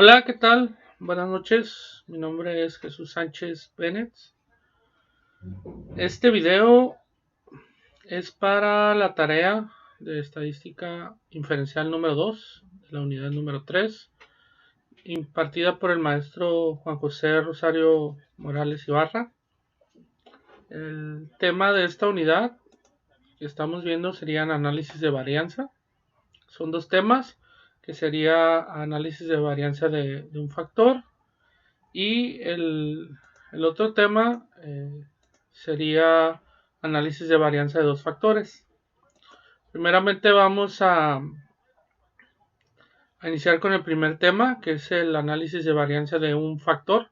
Hola, ¿qué tal? Buenas noches. Mi nombre es Jesús Sánchez Bennett. Este video es para la tarea de estadística inferencial número 2 de la unidad número 3, impartida por el maestro Juan José Rosario Morales Ibarra. El tema de esta unidad que estamos viendo serían análisis de varianza. Son dos temas, que sería análisis de varianza de un factor. Y el otro tema sería análisis de varianza de dos factores. Primeramente vamos a iniciar con el primer tema, que es el análisis de varianza de un factor.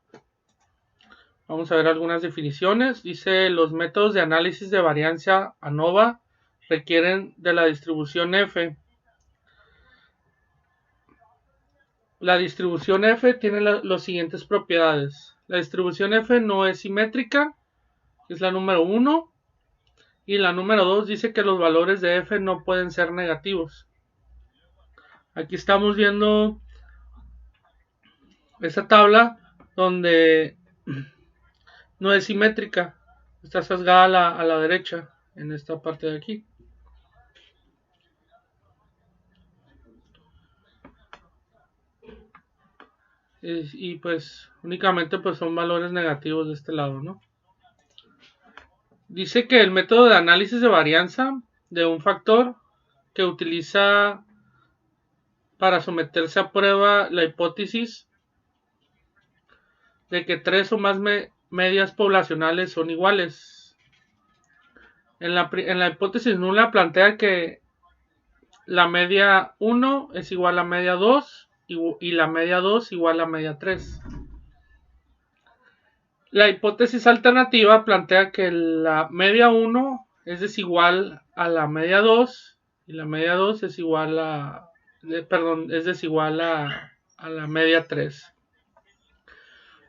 Vamos a ver algunas definiciones. Dice: los métodos de análisis de varianza ANOVA requieren de la distribución F. La distribución F tiene las siguientes propiedades. La distribución F no es simétrica, es la número 1. Y la número 2 dice que los valores de F no pueden ser negativos. Aquí estamos viendo esta tabla donde no es simétrica. Está sesgada a la derecha en esta parte de aquí. Y pues únicamente pues son valores negativos de este lado, ¿no? Dice que el método de análisis de varianza de un factor que utiliza para someterse a prueba la hipótesis de que tres o más medias poblacionales son iguales. En la hipótesis nula plantea que la media 1 es igual a media 2 y la media 2 igual a media 3. La hipótesis alternativa plantea que la media 1 es desigual a la media 2 y la media 2 es igual es desigual a la media 3.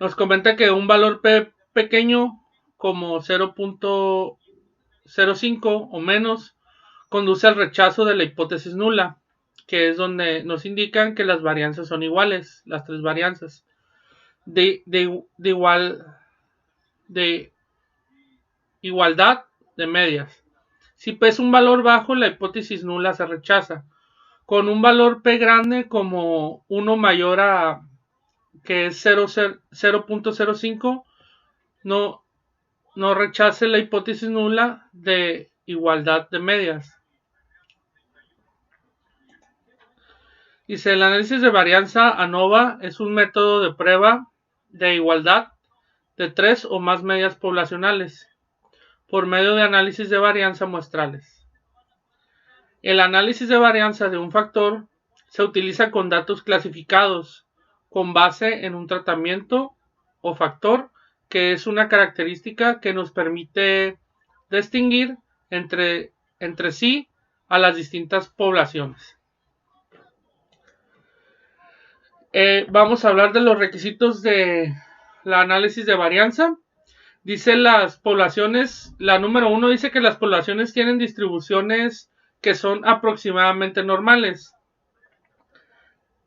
Nos comenta que un valor P pequeño como 0.05 o menos conduce al rechazo de la hipótesis nula, que es donde nos indican que las varianzas son iguales, las tres varianzas, de igualdad de medias. Si P es un valor bajo, la hipótesis nula se rechaza. Con un valor P grande como 1 mayor a que es 0.05, no rechace la hipótesis nula de igualdad de medias. Dice: el análisis de varianza ANOVA es un método de prueba de igualdad de tres o más medias poblacionales por medio de análisis de varianza muestrales. El análisis de varianza de un factor se utiliza con datos clasificados con base en un tratamiento o factor, que es una característica que nos permite distinguir entre sí a las distintas poblaciones. Vamos a hablar de los requisitos de la análisis de varianza. Dice las poblaciones, la número 1 dice que las poblaciones tienen distribuciones que son aproximadamente normales.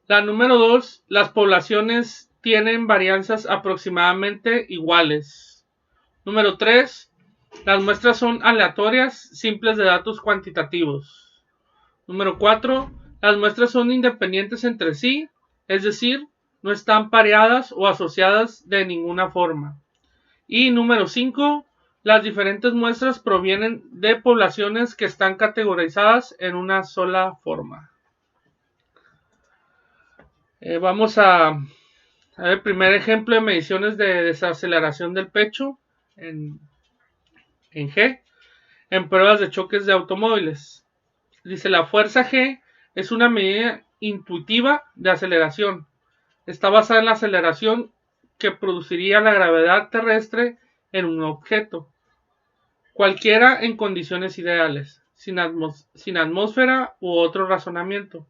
La número 2, las poblaciones tienen varianzas aproximadamente iguales. Número 3, las muestras son aleatorias, simples de datos cuantitativos. Número 4, las muestras son independientes entre sí, es decir, no están pareadas o asociadas de ninguna forma. Y número 5, las diferentes muestras provienen de poblaciones que están categorizadas en una sola forma. Vamos a ver el primer ejemplo de mediciones de desaceleración del pecho en G, en pruebas de choques de automóviles. Dice: la fuerza G es una medida intuitiva de aceleración. Está basada en la aceleración que produciría la gravedad terrestre en un objeto, cualquiera en condiciones ideales, sin atmósfera u otro razonamiento.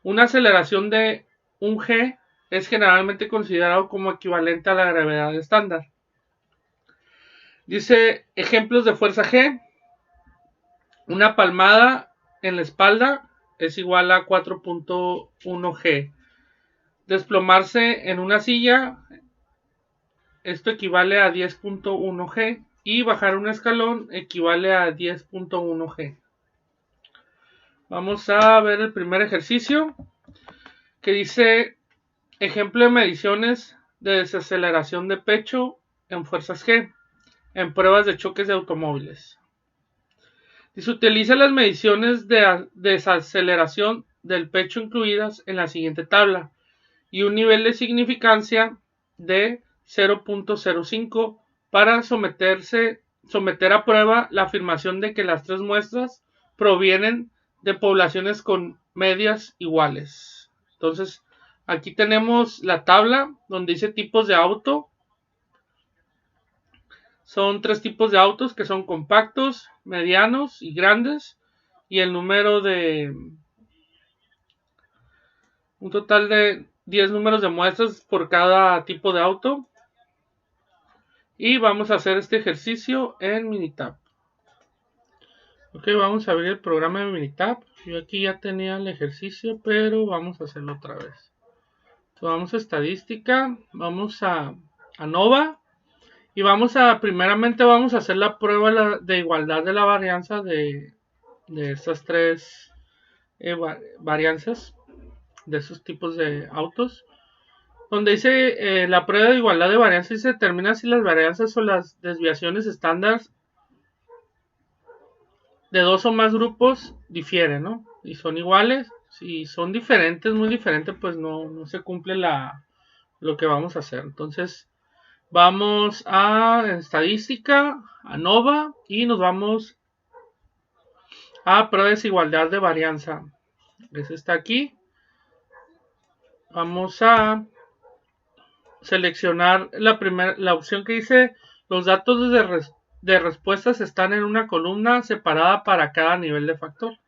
Una aceleración de un G es generalmente considerado como equivalente a la gravedad estándar. Dice: ejemplos de fuerza G. Una palmada en la espalda es igual a 4.1 G. Desplomarse en una silla, esto equivale a 10.1 G. Y bajar un escalón equivale a 10.1 G. Vamos a ver el primer ejercicio, que dice: ejemplo de mediciones de desaceleración de pecho en fuerzas G en pruebas de choques de automóviles. Se utiliza las mediciones de desaceleración del pecho incluidas en la siguiente tabla y un nivel de significancia de 0.05 para someter a prueba la afirmación de que las tres muestras provienen de poblaciones con medias iguales. Entonces, aquí tenemos la tabla donde dice tipos de auto. Son tres tipos de autos que son compactos, medianos y grandes. Y el número de... un total de 10 números de muestras por cada tipo de auto. Y vamos a hacer este ejercicio en Minitab. Ok, vamos a abrir el programa de Minitab. Yo aquí ya tenía el ejercicio, pero vamos a hacerlo otra vez. Entonces vamos a estadística, vamos a Nova. Y primeramente vamos a hacer la prueba de igualdad de la varianza de estas tres varianzas de esos tipos de autos. Donde dice la prueba de igualdad de varianza y se determina si las varianzas o las desviaciones estándar de dos o más grupos difieren, ¿no? Y son iguales. Si son diferentes, muy diferentes, pues no se cumple lo que vamos a hacer. Entonces vamos a estadística, a Nova, y nos vamos a prueba de desigualdad de varianza. Ese está aquí. Vamos a seleccionar la opción que dice: los datos de respuestas están en una columna separada para cada nivel de factor.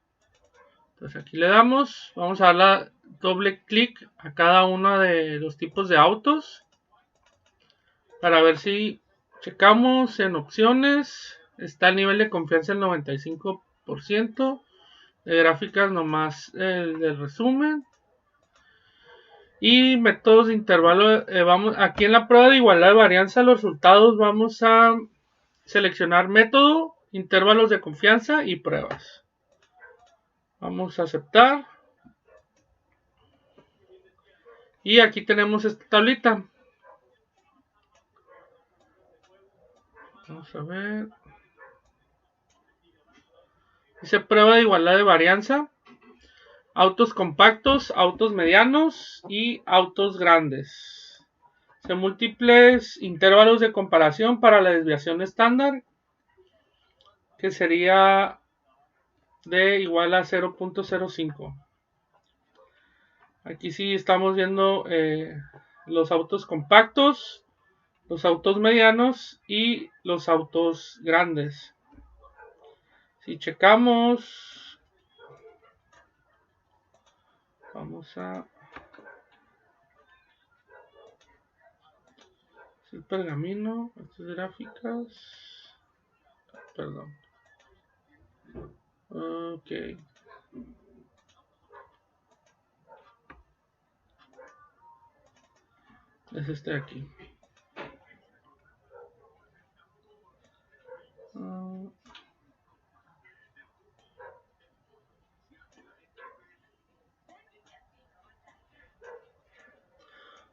Entonces aquí le damos, vamos a darle doble clic a cada uno de los tipos de autos para ver si checamos en opciones. Está el nivel de confianza el 95%, de gráficas nomás del resumen. Y métodos de intervalo, aquí en la prueba de igualdad de varianza, los resultados vamos a seleccionar método, intervalos de confianza y pruebas. Vamos a aceptar. Y aquí tenemos esta tablita. Vamos a ver. Dice prueba de igualdad de varianza. Autos compactos, autos medianos y autos grandes. Múltiples intervalos de comparación para la desviación estándar, que sería de igual a 0.05. Aquí sí estamos viendo los autos compactos, los autos medianos y los autos grandes. Si checamos, vamos a el pergamino, estas gráficas, perdón. Ok. Es este de aquí.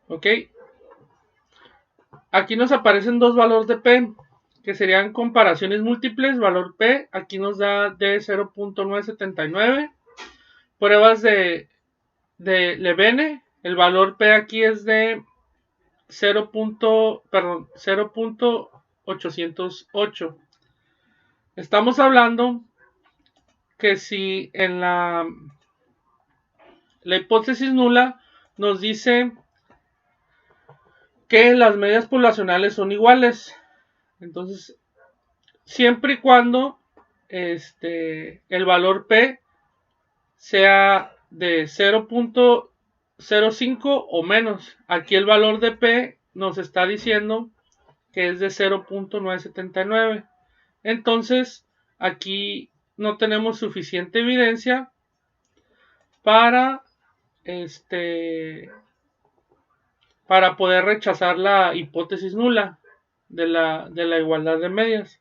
Ok. Aquí nos aparecen dos valores de P, que serían comparaciones múltiples. Valor P aquí nos da de 0.979. Pruebas de Levene. El valor P aquí es de 0.808. Estamos hablando que si en la hipótesis nula nos dice que las medias poblacionales son iguales, entonces siempre y cuando el valor P sea de 0.05 o menos. Aquí el valor de P nos está diciendo que es de 0.979. Entonces aquí no tenemos suficiente evidencia para para poder rechazar la hipótesis nula de la igualdad de medias.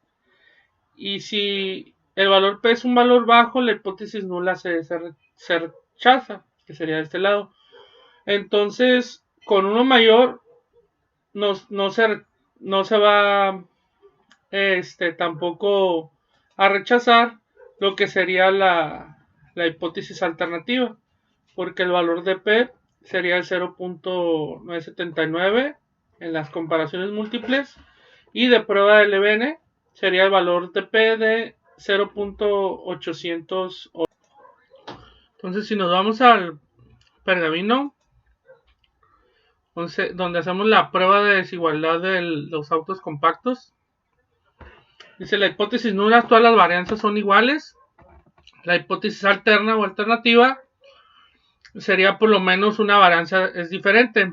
Y si el valor P es un valor bajo, la hipótesis nula se rechaza, que sería de este lado. Entonces, con uno mayor no se va tampoco a rechazar lo que sería la hipótesis alternativa, porque el valor de P sería el 0.979 en las comparaciones múltiples, y de prueba de Levene sería el valor de P de 0.808. Entonces, si nos vamos al pergamino, donde hacemos la prueba de desigualdad de los autos compactos, dice: la hipótesis nula, todas las varianzas son iguales. La hipótesis alterna o alternativa sería por lo menos una varianza es diferente.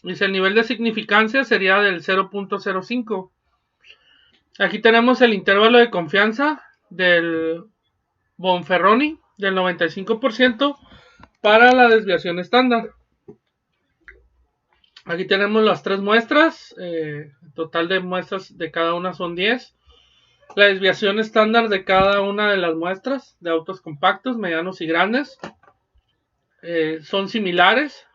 Dice: el nivel de significancia sería del 0.05. Aquí tenemos el intervalo de confianza del Bonferroni del 95% para la desviación estándar. Aquí tenemos las tres muestras. El total de muestras de cada una son 10. La desviación estándar de cada una de las muestras de autos compactos, medianos y grandes son similares,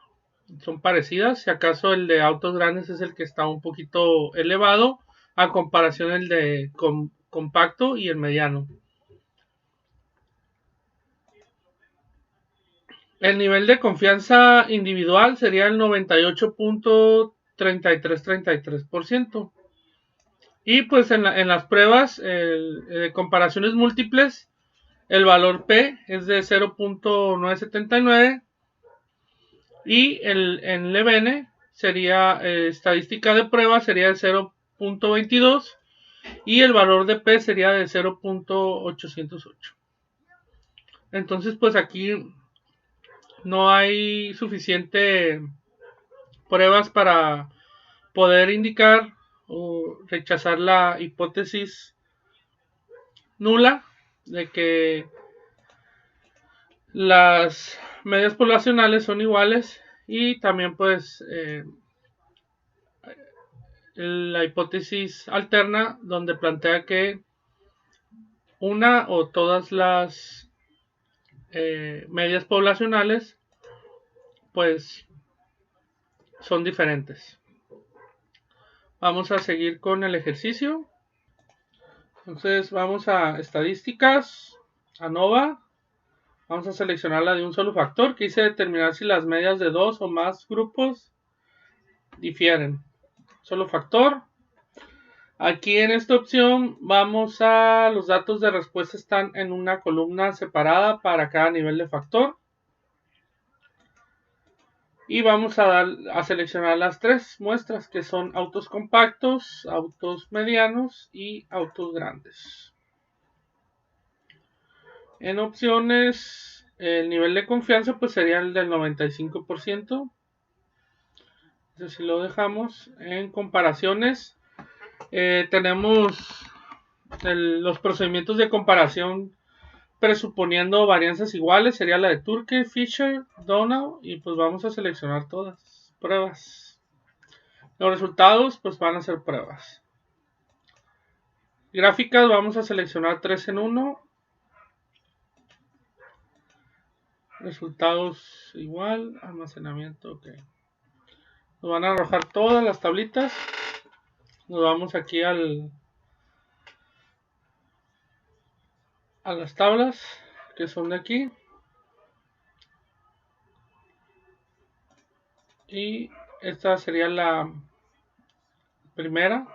son parecidas. Si acaso el de autos grandes es el que está un poquito elevado a comparación el de compacto y el mediano. El nivel de confianza individual sería el 98.3333%. Y pues en las pruebas de comparaciones múltiples, el valor P es de 0.979 y en Levene sería estadística de prueba sería de 0.22 y el valor de P sería de 0.808. Entonces pues aquí no hay suficiente pruebas para poder indicar o rechazar la hipótesis nula de que las medias poblacionales son iguales, y también pues la hipótesis alterna, donde plantea que una o todas las medias poblacionales pues son diferentes. Vamos a seguir con el ejercicio. Entonces vamos a estadísticas, ANOVA. Vamos a seleccionar la de un solo factor, que dice determinar si las medias de dos o más grupos difieren. Solo factor. Aquí en esta opción vamos a los datos de respuesta, están en una columna separada para cada nivel de factor. Y vamos a seleccionar las tres muestras, que son autos compactos, autos medianos y autos grandes. En opciones, el nivel de confianza pues sería el del 95%. Entonces, si lo dejamos en comparaciones, tenemos los procedimientos de comparación presuponiendo varianzas iguales, sería la de Turkey, Fisher, Donald, y pues vamos a seleccionar todas pruebas. Los resultados pues van a ser pruebas. Gráficas, vamos a seleccionar 3 en 1. Resultados igual, almacenamiento, ok. Nos van a arrojar todas las tablitas. Nos vamos aquí a las tablas que son de aquí. Y esta sería la primera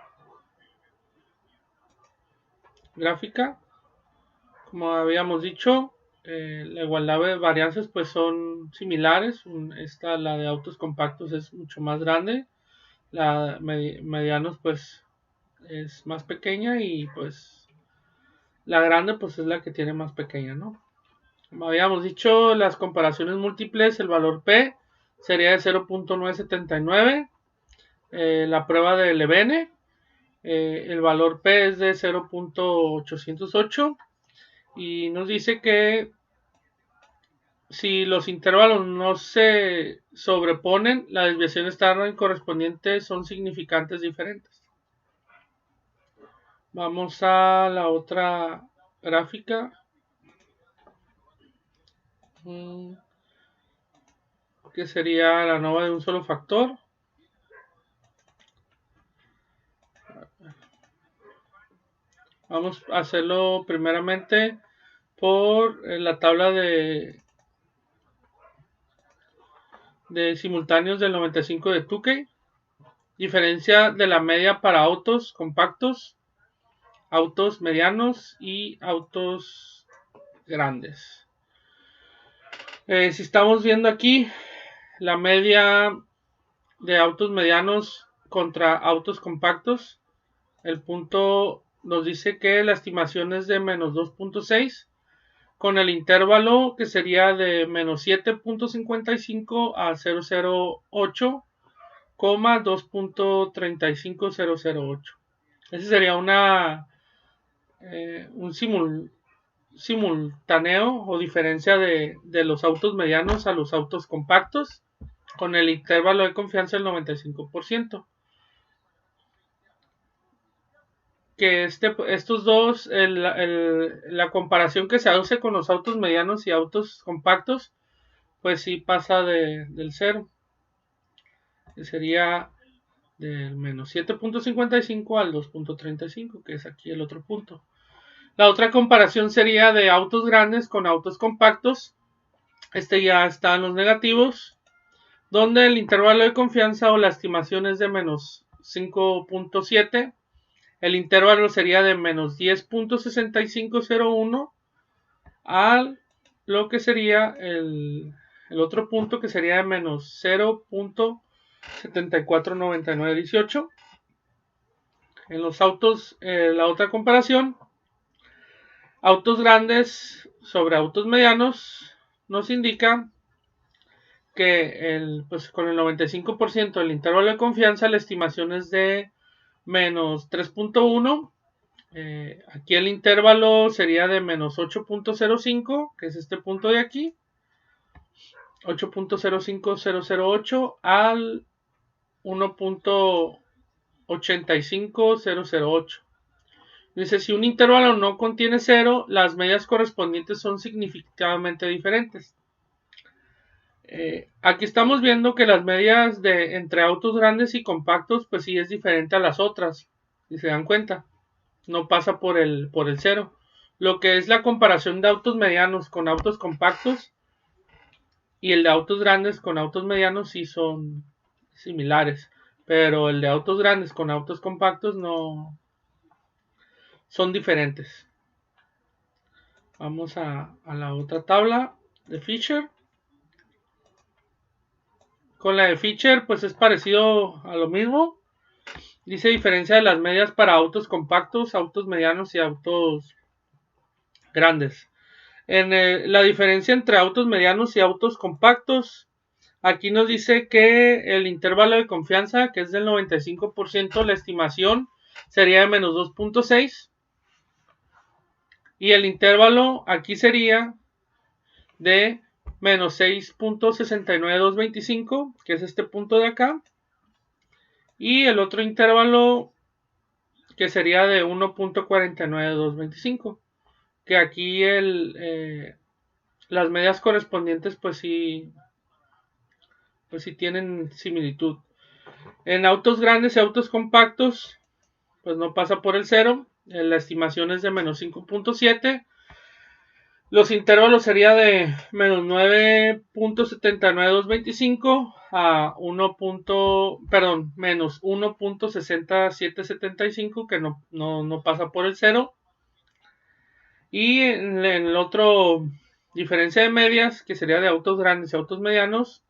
gráfica. Como habíamos dicho, la igualdad de varianzas pues son similares. La de autos compactos es mucho más grande. La medianos pues es más pequeña, y pues la grande pues es la que tiene más pequeña, ¿no? Como habíamos dicho, las comparaciones múltiples, el valor P sería de 0.979. La prueba de Levene, el valor P es de 0.808. Y nos dice que si los intervalos no se sobreponen, la desviación estándar correspondiente son significantes diferentes. Vamos a la otra gráfica. Que sería la ANOVA de un solo factor. Vamos a hacerlo primeramente por la tabla de simultáneos del 95 de Tukey. Diferencia de la media para autos compactos, autos medianos y autos grandes. Si estamos viendo aquí la media de autos medianos contra autos compactos, el punto nos dice que la estimación es de menos 2.6, con el intervalo que sería de menos 7.55 a 008, 2.35008. Ese sería un simultáneo o diferencia de los autos medianos a los autos compactos, con el intervalo de confianza del 95%. Que estos dos, la comparación que se hace con los autos medianos y autos compactos, pues sí pasa del 0. Que sería del menos 7.55 al 2.35, que es aquí el otro punto. La otra comparación sería de autos grandes con autos compactos. Ya está en los negativos, donde el intervalo de confianza o la estimación es de menos 5.7. El intervalo sería de menos 10.6501 a lo que sería el otro punto, que sería de menos 0.749918. En los autos, la otra comparación, autos grandes sobre autos medianos, nos indica que pues con el 95% del intervalo de confianza, la estimación es de menos 3.1. Aquí el intervalo sería de menos 8.05, que es este punto de aquí, 8.05008 al 1.85008. Dice, si un intervalo no contiene 0, las medias correspondientes son significativamente diferentes. Aquí estamos viendo que las medias entre autos grandes y compactos, pues sí es diferente a las otras, si se dan cuenta. No pasa por el 0. Lo que es la comparación de autos medianos con autos compactos y el de autos grandes con autos medianos sí son similares, pero el de autos grandes con autos compactos no son diferentes. Vamos a la otra tabla de Fisher. Con la de Fisher pues es parecido a lo mismo. Dice diferencia de las medias para autos compactos, autos medianos y autos grandes. La diferencia entre autos medianos y autos compactos, aquí nos dice que el intervalo de confianza, que es del 95%, la estimación sería de menos 2.6, y el intervalo aquí sería de menos 6.69225, que es este punto de acá, y el otro intervalo que sería de 1.49225, que aquí las medias correspondientes pues sí tienen similitud. En autos grandes y autos compactos pues no pasa por el 0. La estimación es de menos 5.7. Los intervalos sería de menos 9.79225 a menos 1.60775, que no pasa por el 0. Y en el otro diferencia de medias, que sería de autos grandes y autos medianos,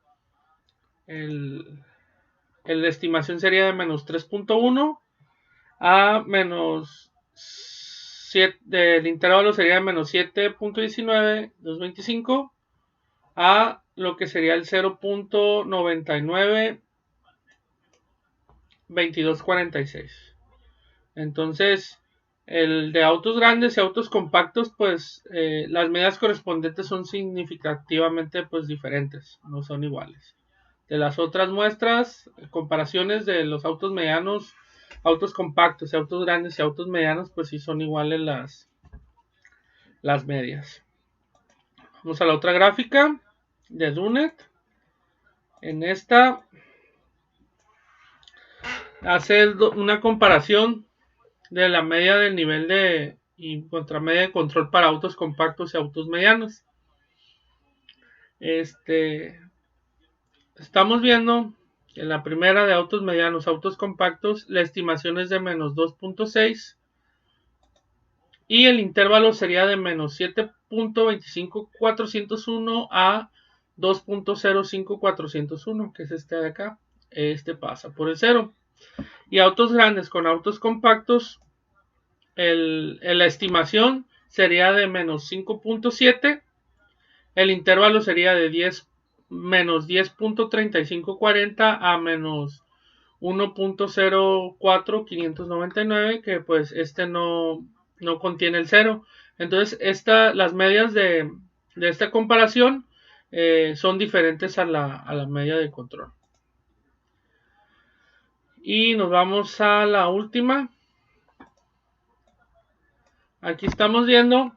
la estimación sería de menos 3.1 a menos 7, el intervalo sería de menos 7.19225 a lo que sería el 0.992246. Entonces, El de autos grandes y autos compactos, pues las medidas correspondientes son significativamente pues diferentes, no son iguales. De las otras muestras, comparaciones de los autos medianos, autos compactos y autos grandes y autos medianos, pues sí son iguales las medias. Vamos a la otra gráfica de Dunet. En esta hace una comparación de la media del nivel y contra media de control para autos compactos y autos medianos. Estamos viendo en la primera de autos medianos, autos compactos, la estimación es de menos 2.6 y el intervalo sería de menos 7.25401 a 2.05401, que es este de acá. Este pasa por el 0. Y autos grandes con autos compactos, la estimación sería de menos 5.7, el intervalo sería de menos 10.3540 a menos 1.04599, que pues no contiene el 0. Entonces las medias de esta comparación son diferentes a la media de control. Y nos vamos a la última. Aquí estamos viendo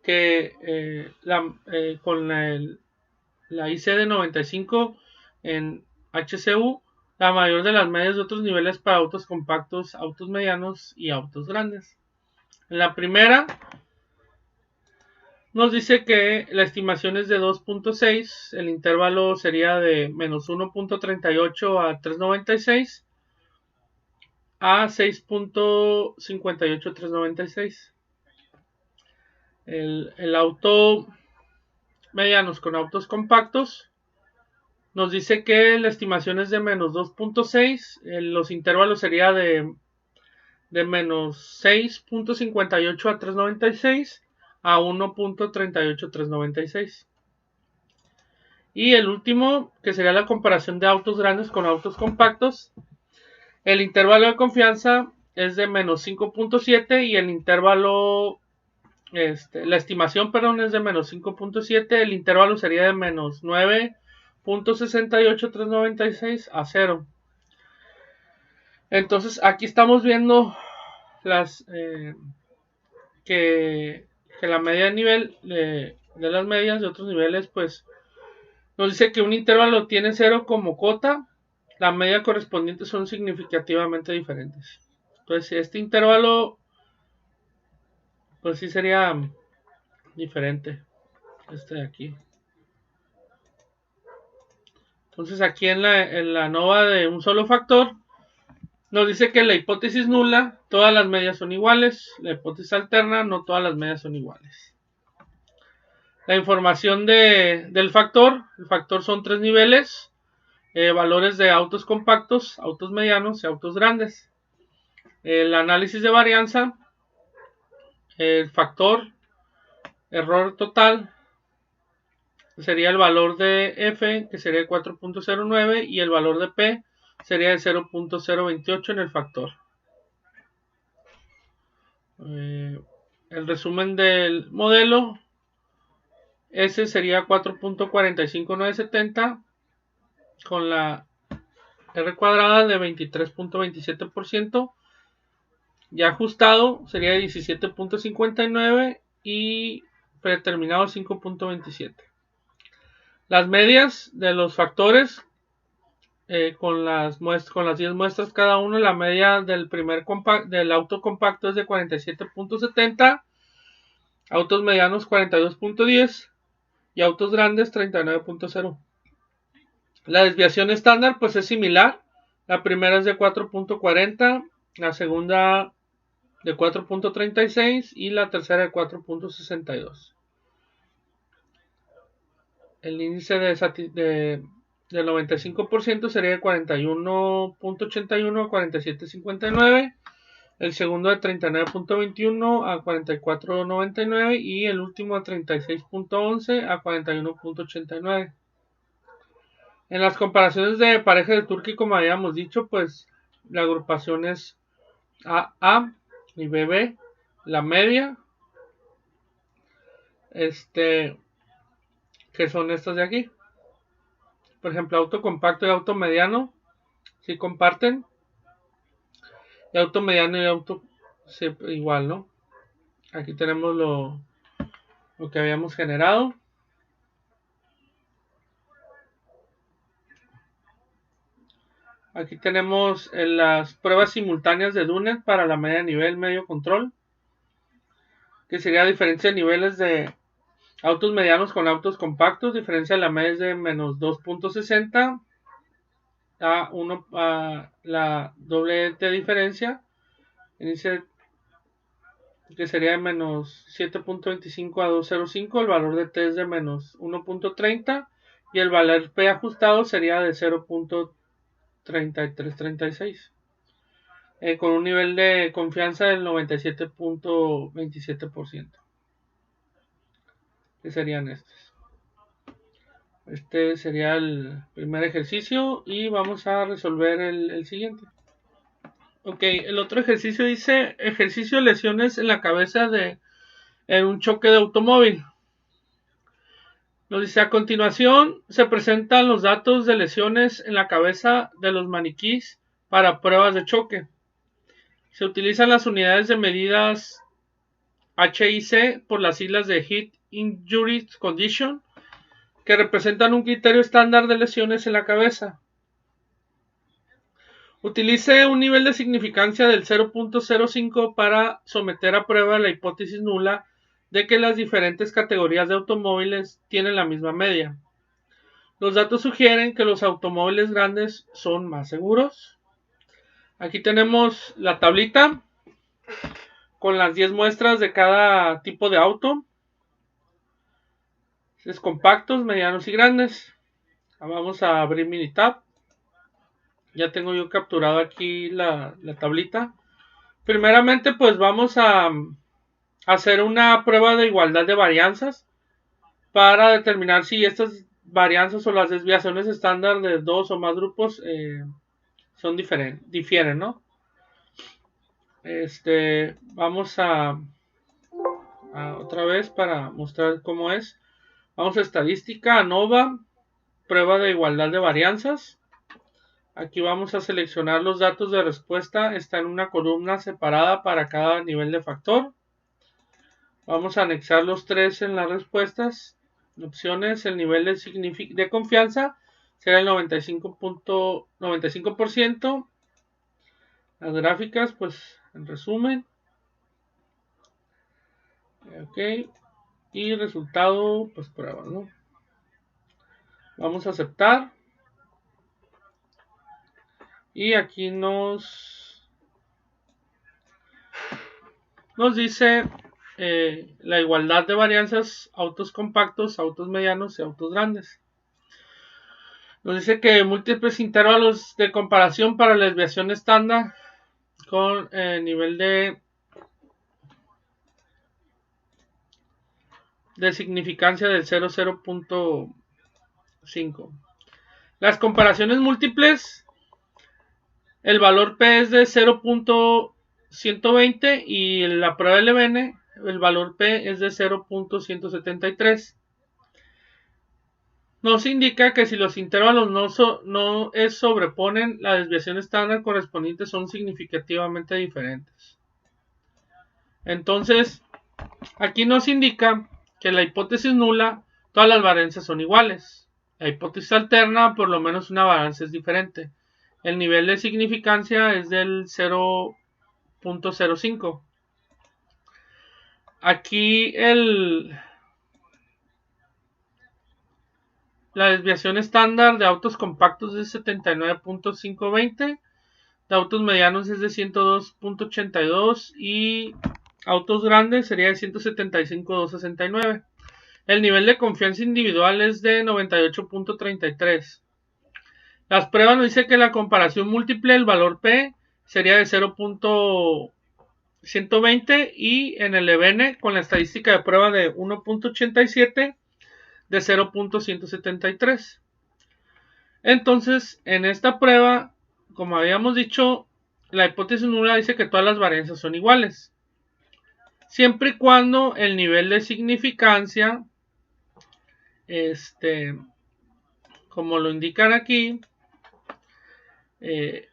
que con la IC de 95 en HCU, la mayor de las medias de otros niveles para autos compactos, autos medianos y autos grandes. En la primera nos dice que la estimación es de 2.6, el intervalo sería de menos 1.38 a 3.96 a 6.58 3.96. El auto medianos con autos compactos nos dice que la estimación es de menos 2.6, los intervalos sería de menos 6.58 a 3.96 a 1.38 3.96. Y el último, que sería la comparación de autos grandes con autos compactos, el intervalo de confianza es de menos 5.7 y el intervalo, la estimación, perdón, es de menos 5.7, el intervalo sería de menos 9.68 3.96 a 0. Entonces aquí estamos viendo que la media de nivel de las medias de otros niveles, pues nos dice que un intervalo tiene 0 como cota, la media correspondiente son significativamente diferentes. Entonces este intervalo, pues sí sería diferente, este de aquí. Entonces aquí en la nova de un solo factor, nos dice que la hipótesis nula, todas las medias son iguales. La hipótesis alterna, no todas las medias son iguales. La información del factor. El factor son 3 niveles. Valores de autos compactos, autos medianos y autos grandes. El análisis de varianza. El factor. Error total. Sería el valor de F, que sería 4.09. Y el valor de P sería de 0.028 en el factor. El resumen del modelo. S sería 4.45970 con la R cuadrada de 23.27%. Ya ajustado sería 17.59 y predeterminado 5.27. Las medias de los factores con las 10 muestras cada uno, la media del del auto compacto es de 47.70, autos medianos 42.10 y autos grandes 39.0. La desviación estándar pues es similar. La primera es de 4.40, la segunda de 4.36 y la tercera de 4.62. El índice del 95% sería de 41.81 a 47.59. El segundo de 39.21 a 44.99 y el último de 36.11 a 41.89. En las comparaciones de pareja de Turkey, como habíamos dicho, pues la agrupación es AA, y BB, la media, que son estas de aquí. Por ejemplo, auto compacto y auto mediano, si comparten, y auto mediano y auto sí, igual, ¿no? Aquí tenemos lo que habíamos generado. Aquí tenemos las pruebas simultáneas de Dunet para la media nivel, medio control, que sería diferencia de niveles de autos medianos con autos compactos. Diferencia de la media es de menos 2.60 a 1 a la doble de diferencia. Dice que sería de menos 7.25 a 2.05. El valor de T es de menos 1.30 y el valor P ajustado sería de 0.3336. Con un nivel de confianza del 97.27%. Que serían estos. Este sería el primer ejercicio y vamos a resolver el siguiente. Ok, el otro ejercicio dice ejercicio de lesiones en la cabeza en un choque de automóvil. Nos dice a continuación se presentan los datos de lesiones en la cabeza de los maniquís para pruebas de choque. Se utilizan las unidades de medidas HIC por las siglas de Head Injury Condition, que representan un criterio estándar de lesiones en la cabeza. Utilice un nivel de significancia del 0.05 para someter a prueba la hipótesis nula de que las diferentes categorías de automóviles tienen la misma media. Los datos sugieren que los automóviles grandes son más seguros. Aquí tenemos la tablita con las 10 muestras de cada tipo de auto. Es compactos, medianos y grandes. Vamos a abrir Minitab. Ya tengo yo capturado aquí la tablita. Primeramente pues vamos a hacer una prueba de igualdad de varianzas para determinar si estas varianzas o las desviaciones estándar de dos o más grupos son difieren, ¿no? Vamos a otra vez para mostrar cómo es. Vamos a estadística, ANOVA, prueba de igualdad de varianzas. Aquí vamos a seleccionar los datos de respuesta. Está en una columna separada para cada nivel de factor. Vamos a anexar los tres en las respuestas. Opciones, el nivel de confianza será el 95%. Las gráficas, pues en resumen. Ok. Y resultado, pues prueba, ¿no? Vamos a aceptar. Y aquí nos dice la igualdad de varianzas, autos compactos, autos medianos y autos grandes. Nos dice que múltiples intervalos de comparación para la desviación estándar con nivel de significancia del 0.5. Las comparaciones múltiples, el valor P es de 0.120 y la prueba LBN, el valor P es de 0.173. Nos indica que si los intervalos no sobreponen, la desviación estándar correspondiente son significativamente diferentes. Entonces, aquí nos indica que la hipótesis nula, todas las varianzas son iguales. La hipótesis alterna, por lo menos una varianza es diferente. El nivel de significancia es del 0.05. Aquí la desviación estándar de autos compactos es de 79.520, de autos medianos es de 102.82 y autos grandes sería de 175.269. El nivel de confianza individual es de 98.33. Las pruebas nos dice que la comparación múltiple, el valor P sería de 0.120 y en el EBN con la estadística de prueba de 1.87 de 0.173. Entonces, en esta prueba, como habíamos dicho, la hipótesis nula dice que todas las varianzas son iguales, siempre y cuando el nivel de significancia, como lo indican aquí, de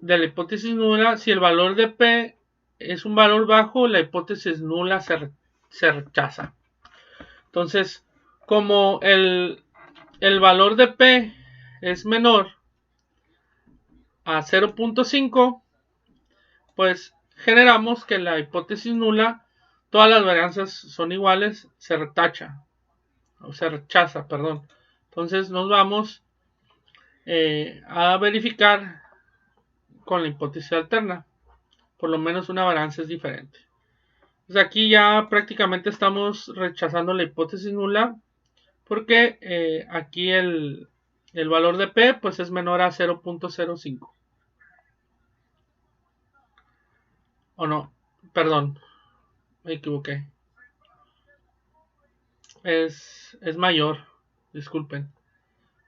la hipótesis nula, si el valor de P es un valor bajo, la hipótesis nula se rechaza. Entonces, como el valor de P es menor a 0.5, pues generamos que la hipótesis nula, todas las varianzas son iguales, se rechaza. Entonces nos vamos a verificar con la hipótesis alterna. Por lo menos una varianza es diferente. Entonces aquí ya prácticamente estamos rechazando la hipótesis nula, porque aquí el valor de P pues es menor a 0.05. O no, perdón, me equivoqué. Es mayor, disculpen.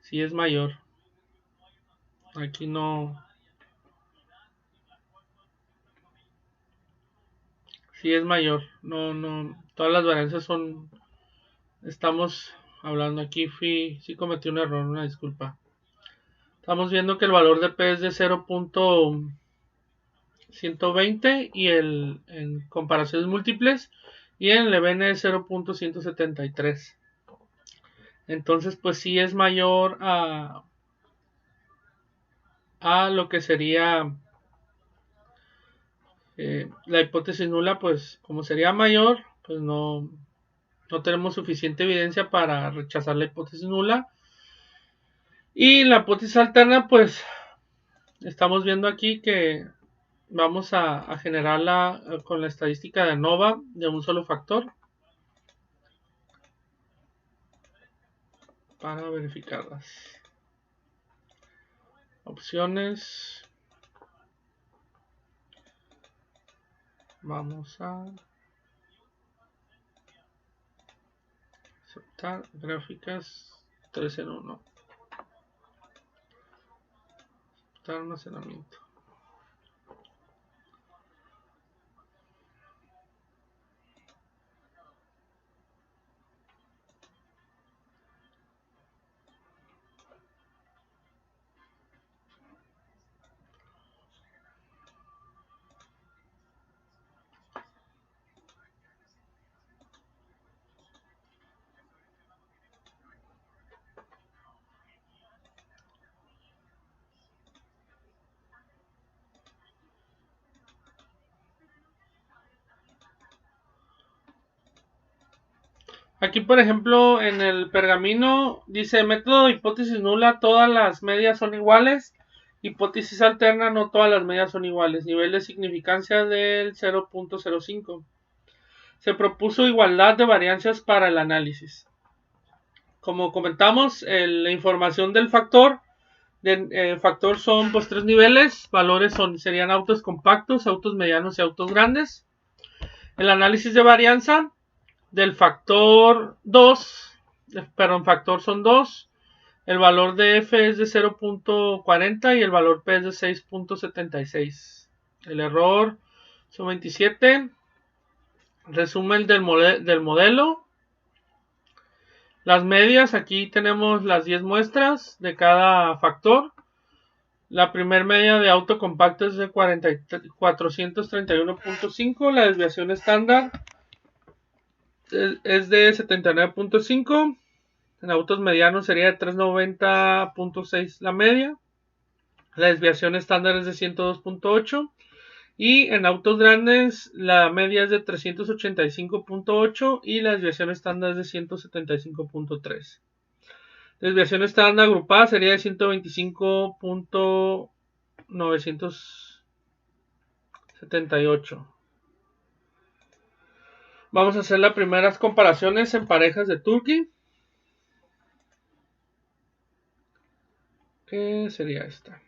Sí es mayor. Aquí no. Sí es mayor. No. Todas las varianzas son. Estamos hablando aquí. Sí cometí un error, una disculpa. Estamos viendo que el valor de P es de 0.120 y en comparaciones múltiples. Y en el EBN es 0.173. Entonces, pues sí es mayor a lo que sería la hipótesis nula, pues como sería mayor, pues no tenemos suficiente evidencia para rechazar la hipótesis nula. Y la hipótesis alterna, pues estamos viendo aquí que vamos a generarla con la estadística de ANOVA de un solo factor para verificarlas. Opciones. Vamos a aceptar gráficas 3 en 1. Aceptar almacenamiento. Aquí, por ejemplo, en el pergamino dice método de hipótesis nula, todas las medias son iguales. Hipótesis alterna, no todas las medias son iguales. Nivel de significancia del 0.05. Se propuso igualdad de varianzas para el análisis. Como comentamos, la información del factor. Factor son pues 3 niveles. Valores serían autos compactos, autos medianos y autos grandes. El análisis de varianza del factor 2, factor son 2, el valor de F es de 0.40 y el valor P es de 6.76. El error son 27. Resumen del modelo. Las medias, aquí tenemos las 10 muestras de cada factor. La primera media de auto compacto es de 431.5, la desviación estándar es de 79.5. En autos medianos sería de 390.6 la media. La desviación estándar es de 102.8. Y en autos grandes la media es de 385.8 y la desviación estándar es de 175.3. Desviación estándar agrupada sería de 125.978. Vamos a hacer las primeras comparaciones en parejas de Tukey. ¿Qué sería esta?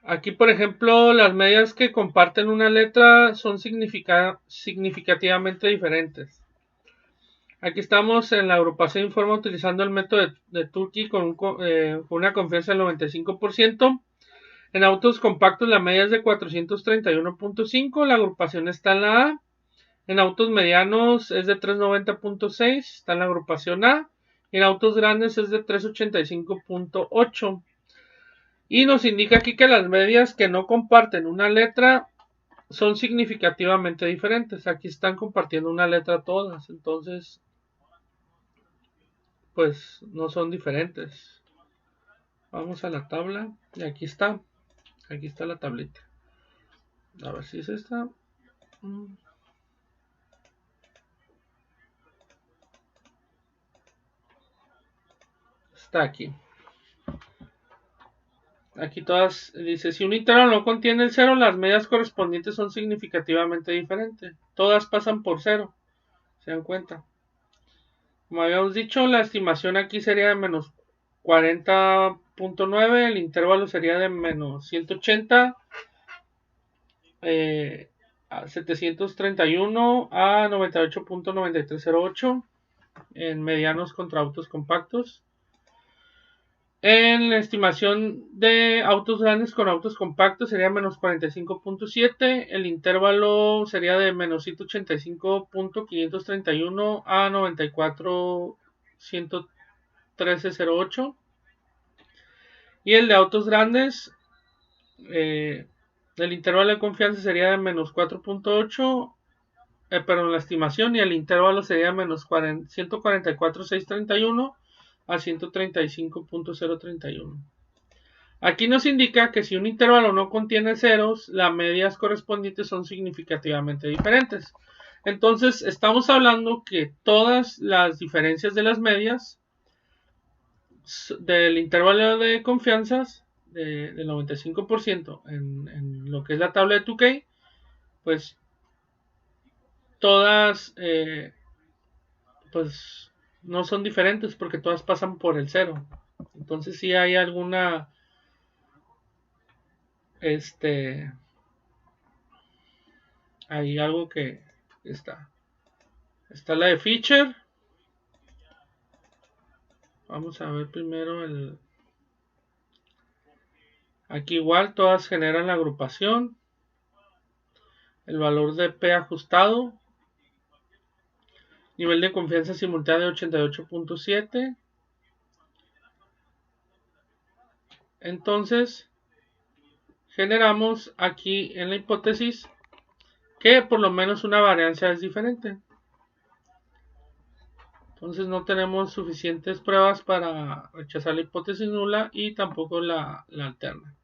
Aquí, por ejemplo, las medias que comparten una letra son significativamente diferentes. Aquí estamos en la agrupación informa utilizando el método de Tukey con una confianza del 95%. En autos compactos la media es de 431.5, la agrupación está en la A. En autos medianos es de 390.6, está en la agrupación A. En autos grandes es de 385.8. Y nos indica aquí que las medias que no comparten una letra son significativamente diferentes. Aquí están compartiendo una letra todas, entonces pues no son diferentes. Vamos a la tabla y aquí está la tablita. A ver si es esta. Está aquí. Aquí todas, dice, si un intervalo no contiene el 0, las medias correspondientes son significativamente diferentes. Todas pasan por 0. ¿Se dan cuenta? Como habíamos dicho, la estimación aquí sería de menos 40.9, el intervalo sería de menos 180 a 731 a 98.9308 en medianos contra autos compactos. En la estimación de autos grandes con autos compactos sería menos 45.7. El intervalo sería de menos 185.531 a 94.113.08. Y el de autos grandes, el intervalo de confianza sería de menos 4.8. Pero la estimación y el intervalo sería menos 144.631 a 135.031. Aquí nos indica que si un intervalo no contiene ceros, las medias correspondientes son significativamente diferentes. Entonces, estamos hablando que todas las diferencias de las medias del intervalo de confianzas del 95% en lo que es la tabla de 2K, pues todas pues no son diferentes porque todas pasan por el 0. Entonces si hay alguna hay algo que está la de Fisher. Vamos a ver primero aquí igual todas generan la agrupación, el valor de P ajustado, nivel de confianza simultánea de 88.7. Entonces generamos aquí en la hipótesis que por lo menos una varianza es diferente. Entonces no tenemos suficientes pruebas para rechazar la hipótesis nula y tampoco la alterna.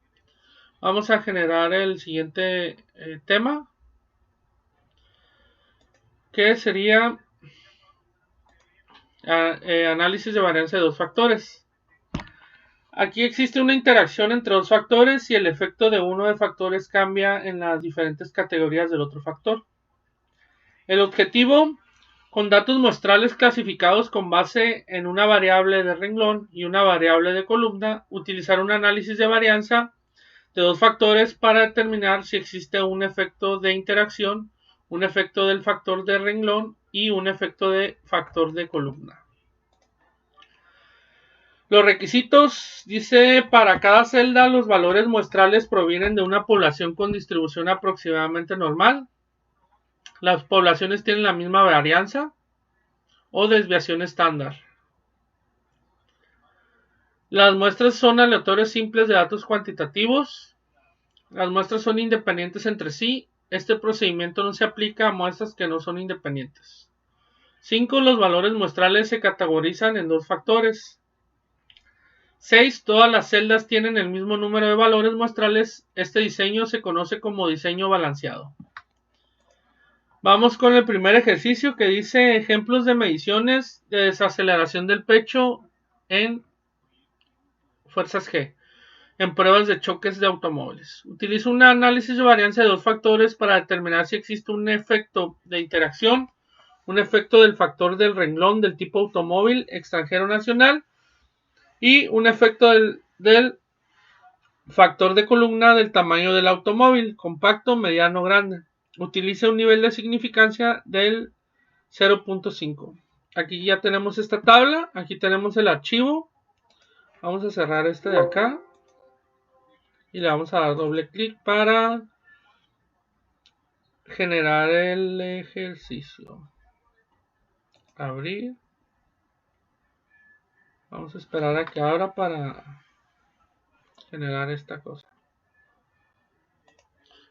Vamos a generar el siguiente tema, que sería análisis de varianza de dos factores. Aquí existe una interacción entre dos factores y el efecto de uno de factores cambia en las diferentes categorías del otro factor. El objetivo, con datos muestrales clasificados con base en una variable de renglón y una variable de columna, utilizar un análisis de varianza de dos factores para determinar si existe un efecto de interacción, un efecto del factor de renglón y un efecto de factor de columna. Los requisitos, dice, para cada celda los valores muestrales provienen de una población con distribución aproximadamente normal. Las poblaciones tienen la misma varianza o desviación estándar. Las muestras son aleatorias simples de datos cuantitativos. Las muestras son independientes entre sí. Este procedimiento no se aplica a muestras que no son independientes. 5. Los valores muestrales se categorizan en dos factores. 6. Todas las celdas tienen el mismo número de valores muestrales. Este diseño se conoce como diseño balanceado. Vamos con el primer ejercicio que dice ejemplos de mediciones de desaceleración del pecho en fuerzas G, en pruebas de choques de automóviles. Utiliza un análisis de varianza de dos factores para determinar si existe un efecto de interacción, un efecto del factor del renglón del tipo automóvil extranjero nacional y un efecto del factor de columna del tamaño del automóvil, compacto, mediano, grande. Utiliza un nivel de significancia del 0.5. Aquí ya tenemos esta tabla, aquí tenemos el archivo. Vamos a cerrar este de acá. y le vamos a dar doble clic para generar el ejercicio. Abrir. Vamos a esperar a que abra para generar esta cosa.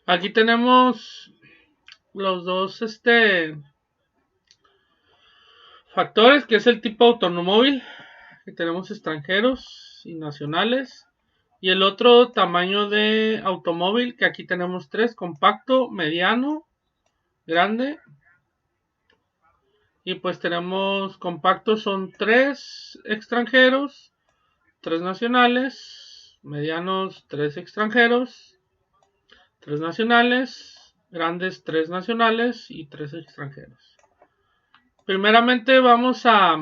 Aquí tenemos los dos factores, que es el tipo automóvil, que tenemos extranjeros y nacionales, y el otro tamaño de automóvil, que aquí tenemos tres: compacto, mediano, grande. Y pues tenemos compactos, son 3 extranjeros, 3 nacionales, medianos 3 extranjeros, 3 nacionales, grandes 3 nacionales y 3 extranjeros. Primeramente vamos a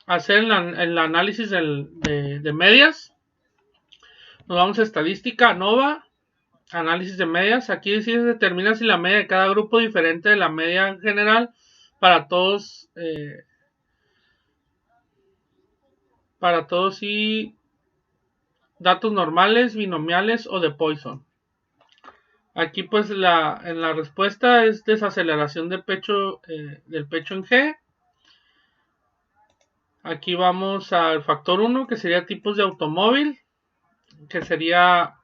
hacer el análisis de medias. Nos vamos a estadística, ANOVA, análisis de medias. Aquí sí se determina si la media de cada grupo es diferente de la media general para todos y datos normales, binomiales o de Poisson. Aquí pues en la respuesta es desaceleración de pecho, del pecho en G. Aquí vamos al factor 1, que sería tipos de automóvil, que sería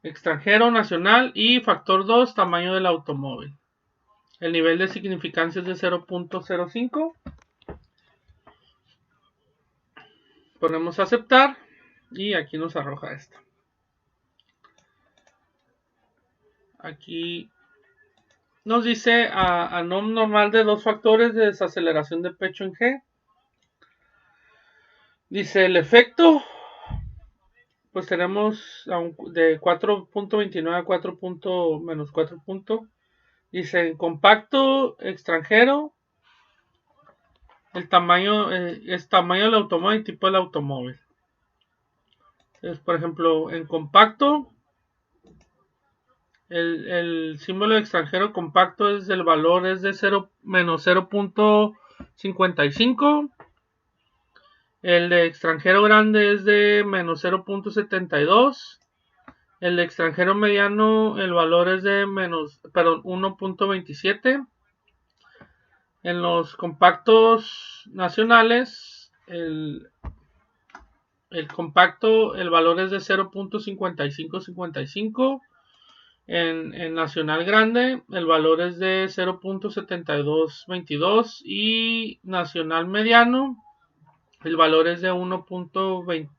extranjero, nacional, y factor 2, tamaño del automóvil. El nivel de significancia es de 0.05. Ponemos aceptar y aquí nos arroja esto. Aquí nos dice a normal de 2 factores de desaceleración de pecho en G. Dice el efecto, pues tenemos de 4.29 a 4. Menos 4. Dice compacto, extranjero, el tamaño es tamaño del automóvil y tipo del automóvil. Entonces, por ejemplo, en compacto, el símbolo de extranjero compacto es el valor es de menos 0.55. El de extranjero grande es de menos 0.72. El de extranjero mediano, el valor es de 1.27. En los compactos nacionales, el compacto, el valor es de 0.5555. En nacional grande, el valor es de 0.7222. Y nacional mediano, el valor es de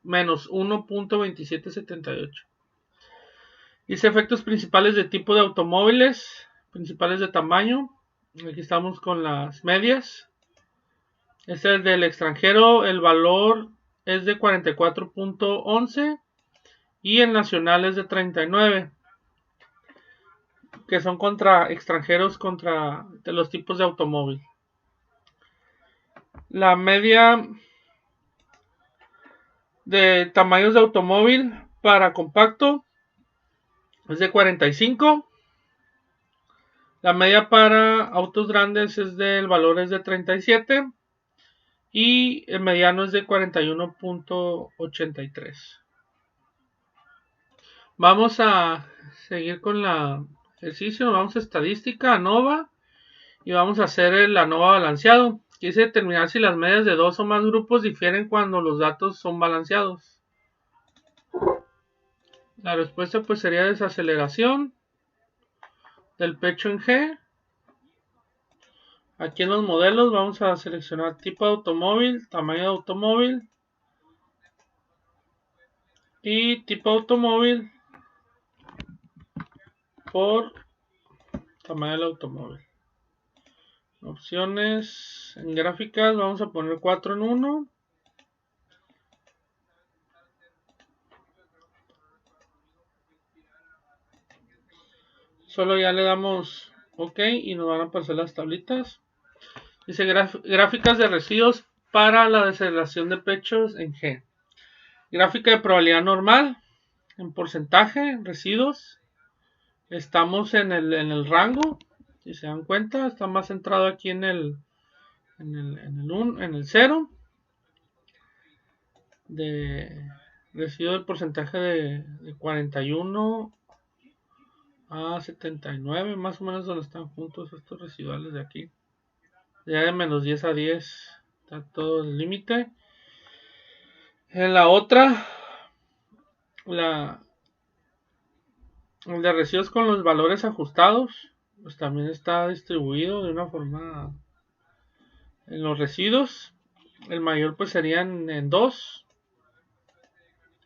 menos 1.2778. Dice efectos principales de tipo de automóviles, principales de tamaño. Aquí estamos con las medias. Este es el del extranjero, el valor es de 44.11 y el nacional es de 39, que son contra extranjeros contra de los tipos de automóvil. La media de tamaños de automóvil para compacto es de 45. La media para autos grandes es del valor es de 37 y el mediano es de 41.83. Vamos a seguir con el ejercicio. Vamos a estadística, ANOVA, y vamos a hacer el ANOVA balanceado. Quise determinar si las medias de 2 o más grupos difieren cuando los datos son balanceados. La respuesta pues sería desaceleración del pecho en G. Aquí en los modelos vamos a seleccionar tipo de automóvil, tamaño de automóvil y tipo de automóvil por tamaño del automóvil. Opciones en gráficas, vamos a poner 4 en 1. Solo ya le damos OK y nos van a aparecer las tablitas. Dice gráficas de residuos para la desaceleración de pechos en G. Gráfica de probabilidad normal en porcentaje, residuos. Estamos en el rango. Si se dan cuenta, está más centrado aquí en el 0. Residuo del porcentaje de 41 a 79, más o menos donde están juntos estos residuales de aquí. Ya de menos 10 a 10 está todo el límite. En la otra, el de residuos con los valores ajustados, pues también está distribuido de una forma en los residuos. El mayor pues serían en 2,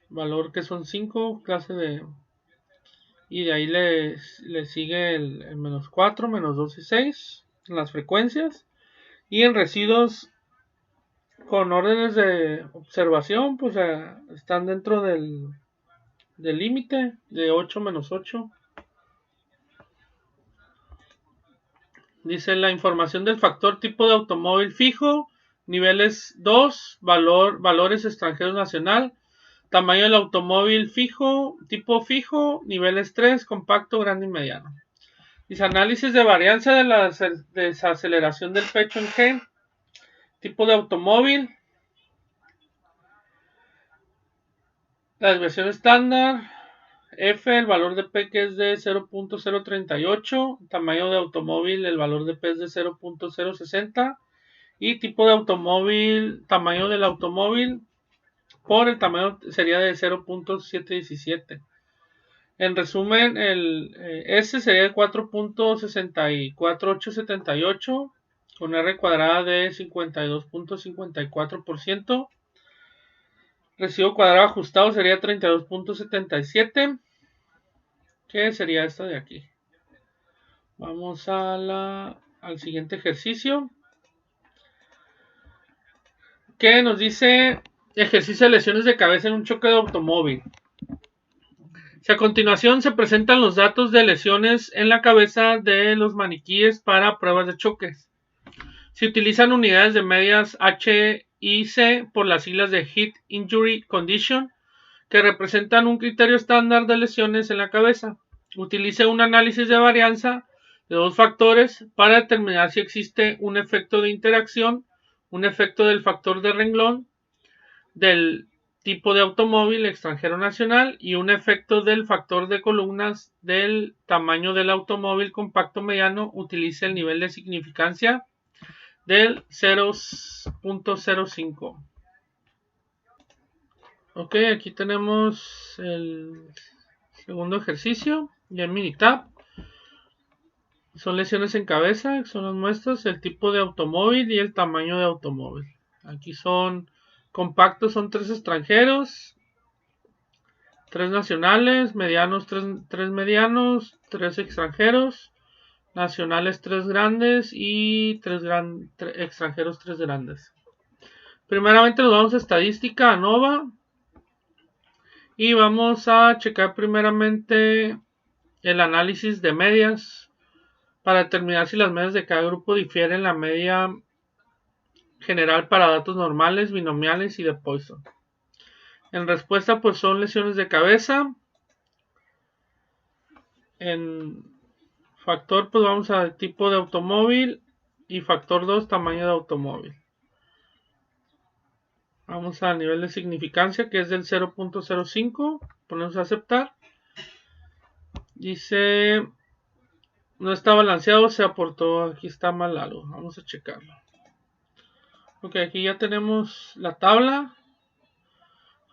valor que son 5, clase de... Y de ahí le sigue el menos 4, menos 2 y 6 en las frecuencias. Y en residuos con órdenes de observación, pues están dentro del límite de 8 menos 8. Dice la información del factor tipo de automóvil fijo, niveles 2, valores extranjeros nacional, tamaño del automóvil fijo, tipo fijo, niveles 3, compacto, grande y mediano. Dice análisis de varianza de la desaceleración del pecho en G, tipo de automóvil, la desviación estándar, F, el valor de P que es de 0.038, tamaño de automóvil, el valor de P es de 0.060 y tipo de automóvil, tamaño del automóvil por el tamaño sería de 0.717. En resumen, el S sería de 4.64878 con R cuadrada de 52.54%. Residuo cuadrado ajustado sería 32.77, que sería esta de aquí. Vamos al siguiente ejercicio, que nos dice ejercicio de lesiones de cabeza en un choque de automóvil. A continuación se presentan los datos de lesiones en la cabeza de los maniquíes para pruebas de choques. Se utilizan unidades de medias H y C por las siglas de Head Injury Condition, que representan un criterio estándar de lesiones en la cabeza. Utilice un análisis de varianza de dos factores para determinar si existe un efecto de interacción, un efecto del factor de renglón, del tipo de automóvil extranjero nacional y un efecto del factor de columnas del tamaño del automóvil compacto mediano. Utilice el nivel de significancia del 0.05. Ok, aquí tenemos el segundo ejercicio y el Minitab. Son lesiones en cabeza, son las muestras, el tipo de automóvil y el tamaño de automóvil. Aquí son compactos, son 3 extranjeros, 3 nacionales, medianos 3 medianos, 3 extranjeros, nacionales 3 grandes y 3 extranjeros 3 grandes. Primeramente nos vamos a estadística, ANOVA, y vamos a checar primeramente el análisis de medias para determinar si las medias de cada grupo difieren la media general para datos normales, binomiales y de Poisson. En respuesta pues son lesiones de cabeza. En factor pues vamos al tipo de automóvil y factor 2 tamaño de automóvil. Vamos al nivel de significancia que es del 0.05. Ponemos a aceptar. Dice no está balanceado, se aportó, aquí está mal algo. Vamos a checarlo. Ok, aquí ya tenemos la tabla.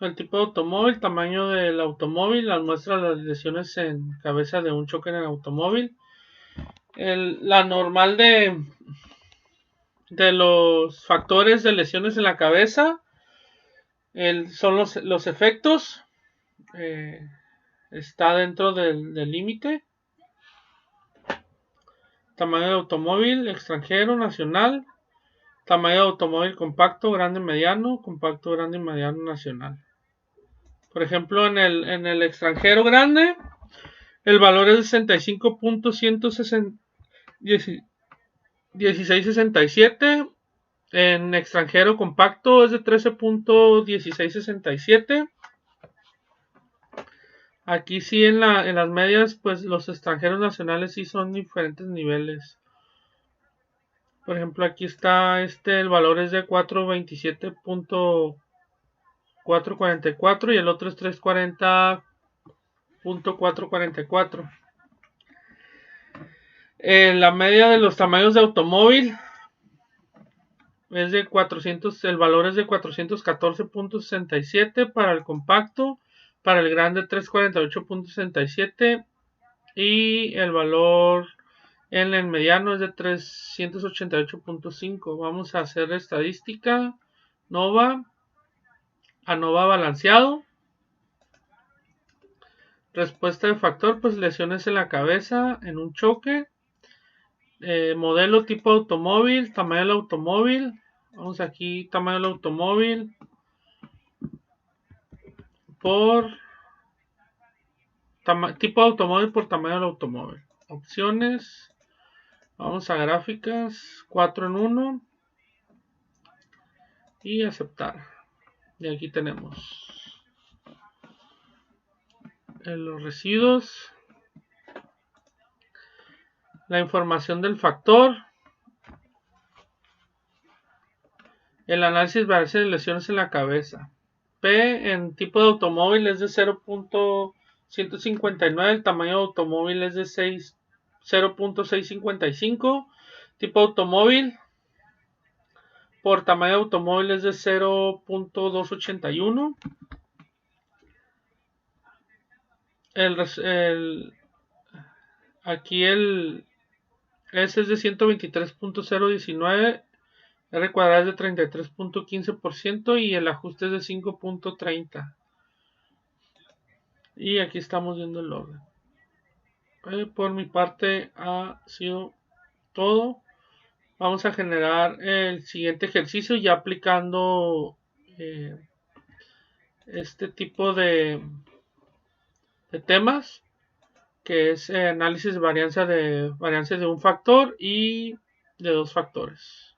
El tipo de automóvil, tamaño del automóvil, las muestras de las lesiones en cabeza de un choque en el automóvil. La normal de los factores de lesiones en la cabeza son los efectos. Está dentro del límite. Tamaño de automóvil, extranjero, nacional. Tamaño de automóvil compacto, grande, mediano. Compacto, grande y mediano, nacional. Por ejemplo, en el extranjero grande, el valor es de 65.1667. En extranjero compacto es de 13.1667. Aquí sí en las medias, pues los extranjeros nacionales sí son diferentes niveles. Por ejemplo, aquí está el valor es de 427.4 444 y el otro es 340.444. La media de los tamaños de automóvil es de 400, el valor es de 414.67 para el compacto, para el grande 348.67 y el valor en el mediano es de 388.5. Vamos a hacer estadística Nova a Nova balanceado. Respuesta de factor, pues lesiones en la cabeza en un choque. Modelo, tipo automóvil, tamaño del automóvil. Vamos aquí, tamaño del automóvil por tipo de automóvil por tamaño del automóvil. Opciones. Vamos a gráficas, 4 en 1 y aceptar. Y aquí tenemos los residuos, la información del factor, el análisis de lesiones en la cabeza. P en tipo de automóvil es de 0.159, el tamaño de automóvil es de 0.655, tipo de automóvil por tamaño de automóvil es de 0.281. Aquí el S es de 123.019, R cuadrado es de 33.15% y el ajuste es de 5.30. Y aquí estamos viendo el orden. Por mi parte ha sido todo. Vamos a generar el siguiente ejercicio ya aplicando este tipo de temas, que es análisis de varianza de un factor y de dos factores.